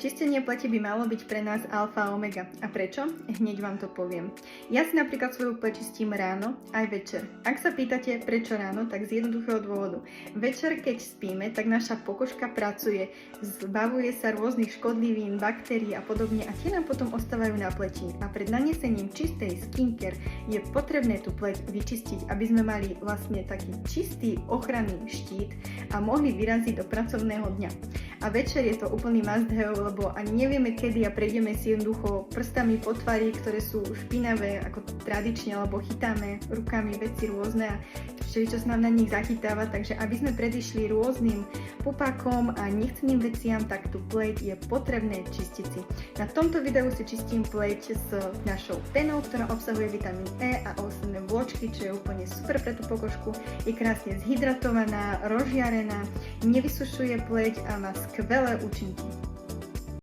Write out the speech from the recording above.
čistenie pleti by malo byť pre nás alfa a omega. A prečo? Hneď vám to poviem. Ja si napríklad svoju pleť čistím ráno aj večer. Ak sa pýtate prečo ráno, tak z jednoduchého dôvodu. Večer, keď spíme, tak naša pokožka pracuje, zbavuje sa rôznych škodlivín, baktérií a podobne a tie nám potom ostávajú na pleti. A pred nanesením čistej skincare je potrebné tú pleť vyčistiť, aby sme mali vlastne taký čistý ochranný štít a mohli vyraziť do pracovného dňa. A večer je to úplný must have, lebo ani nevieme kedy a prejdeme si jednoducho prstami po tvári, ktoré sú špinavé ako tradične, alebo chytáme rukami veci rôzne a čo sa nám na nich zachytáva, takže aby sme predišli rôznym pupákom a nechceným veciam, tak tú pleť je potrebné čistiť si. Na tomto videu si čistím pleť s našou penou, ktorá obsahuje vitamín E a ovocné vločky, čo je úplne super pre tú pokožku. Je krásne zhydratovaná, rozžiarená, nevysušuje pleť a má skvelé účinky.